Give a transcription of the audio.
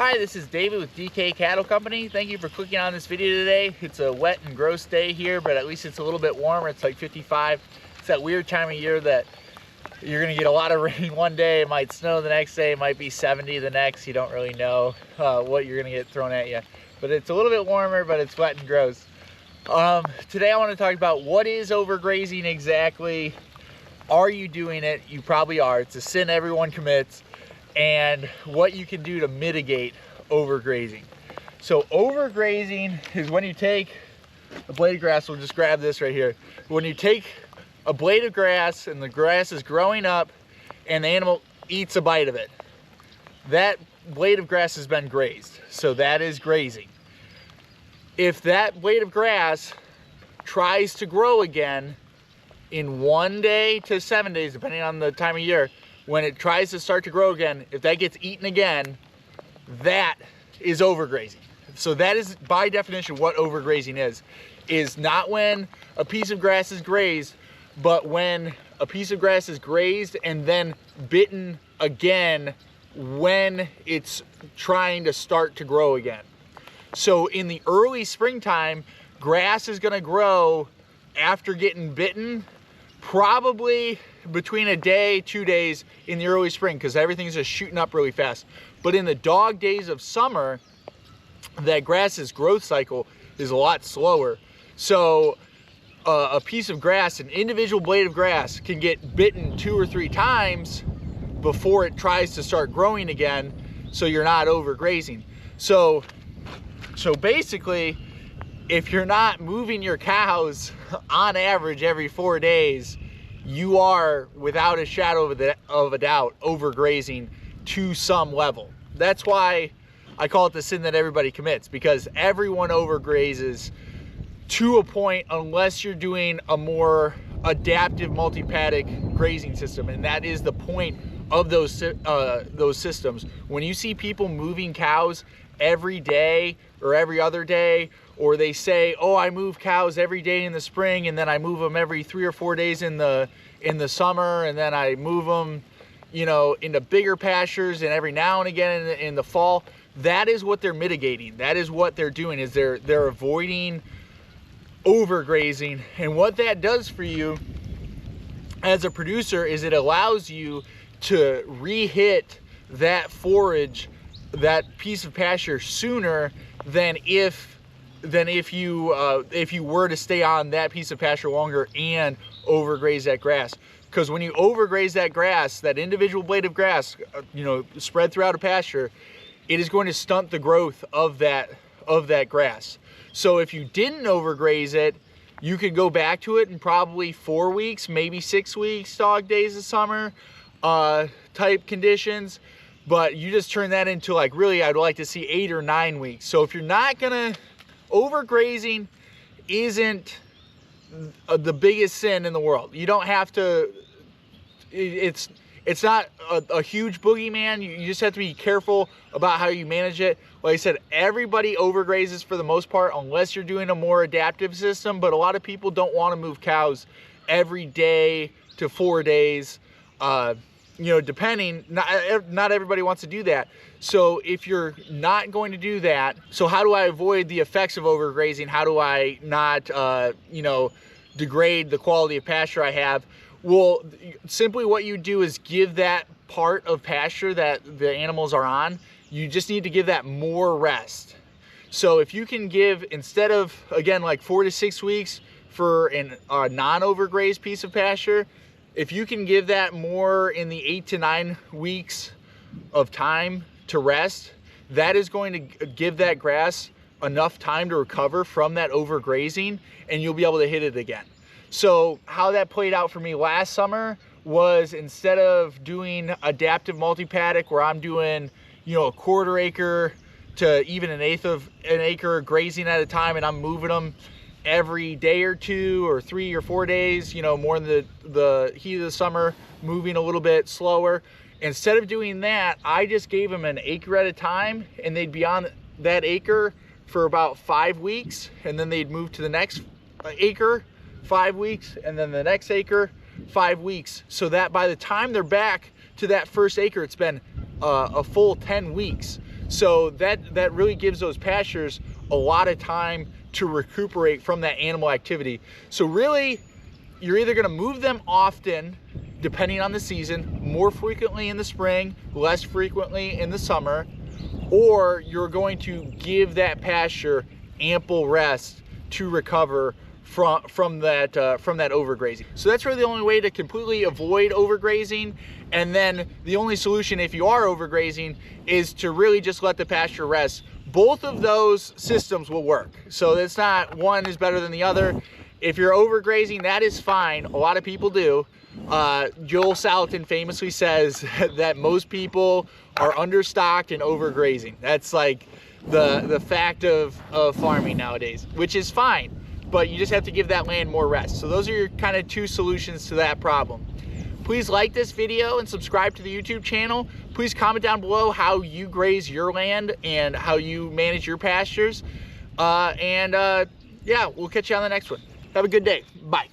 Hi, this is David with DK Cattle Company. Thank you for clicking on this video today. It's a wet and gross day here, but at least it's a little bit warmer. It's like 55. It's that weird time of year that you're gonna get a lot of rain one day, it might snow the next day, it might be 70 the next. You don't really know what you're gonna get thrown at you. But it's a little bit warmer, but it's wet and gross. Today I want to talk about what is overgrazing exactly. Are you doing it? You probably are. It's a sin everyone commits. And what you can do to mitigate overgrazing. So overgrazing is when you take a blade of grass, we'll just grab this right here. When you take a blade of grass and the grass is growing up and the animal eats a bite of it, that blade of grass has been grazed. So that is grazing. If that blade of grass tries to grow again in 1 day to 7 days, depending on the time of year, when it tries to start to grow again, if that gets eaten again, that is overgrazing. So that is by definition what overgrazing is not when a piece of grass is grazed, but when a piece of grass is grazed and then bitten again when it's trying to start to grow again. So in the early springtime, grass is gonna grow after getting bitten, probably between a day, 2 days in the early spring, because everything's just shooting up really fast. But in the dog days of summer, that grass's growth cycle is a lot slower. So a piece of grass, an individual blade of grass, can get bitten 2 or 3 times before it tries to start growing again, so you're not overgrazing. So basically, if you're not moving your cows on average every 4 days, you are, without a shadow of a doubt, overgrazing to some level. That's why I call it the sin that everybody commits, because everyone overgrazes to a point unless you're doing a more adaptive multi-paddock grazing system, and that is the point of those systems. When you see people moving cows every day or every other day, or they say, oh, I move cows every day in the spring and then I move them every 3 or 4 days in the summer, and then I move them, you know, into bigger pastures and every now and again in the fall, that is what they're mitigating. That is what they're doing, is they're avoiding overgrazing. And what that does for you as a producer is it allows you to re-hit that forage, that piece of pasture, sooner than if you were to stay on that piece of pasture longer and overgraze that grass. Because when you overgraze that grass, that individual blade of grass, you know, spread throughout a pasture, it is going to stunt the growth of that grass. So if you didn't overgraze it, you could go back to it in probably 4 weeks, maybe 6 weeks, dog days of summer type conditions. But you just turn that into, like, really, I'd like to see 8 or 9 weeks. So if you're not gonna, overgrazing isn't the biggest sin in the world. You don't have to, it's not a huge boogeyman. You just have to be careful about how you manage it. Like I said, everybody overgrazes for the most part, unless you're doing a more adaptive system. But a lot of people don't want to move cows every day to 4 days. You know, depending, not everybody wants to do that. So if you're not going to do that, so how do I avoid the effects of overgrazing? How do I not, you know, degrade the quality of pasture I have? Well, simply what you do is give that part of pasture that the animals are on, you just need to give that more rest. So if you can give, instead of, again, like 4 to 6 weeks for a non-overgrazed piece of pasture, if you can give that more in the 8 to 9 weeks of time to rest, that is going to give that grass enough time to recover from that overgrazing, and you'll be able to hit it again. So how that played out for me last summer was, instead of doing adaptive multi-paddock where I'm doing, you know, a 1/4 acre to even 1/8 of an acre grazing at a time, and I'm moving them every day or 2 or 3 or 4 days, you know, more in the heat of the summer, moving a little bit slower. Instead of doing that, I just gave them an acre at a time, and they'd be on that acre for about 5 weeks, and then they'd move to the next acre, 5 weeks, and then the next acre, 5 weeks, so that by the time they're back to that first acre, it's been a full 10 weeks. So that really gives those pastures a lot of time to recuperate from that animal activity. So really, you're either going to move them often, depending on the season, more frequently in the spring, less frequently in the summer, or you're going to give that pasture ample rest to recover from that overgrazing. So that's really the only way to completely avoid overgrazing. And then the only solution if you are overgrazing is to really just let the pasture rest. Both of those systems will work. So it's not one is better than the other. If you're overgrazing, that is fine. A lot of people do. Joel Salatin famously says that most people are understocked and overgrazing. That's like the fact of farming nowadays, which is fine, but you just have to give that land more rest. So those are your kind of two solutions to that problem. Please like this video and subscribe to the YouTube channel. Please comment down below how you graze your land and how you manage your pastures. Yeah, we'll catch you on the next one. Have a good day. Bye.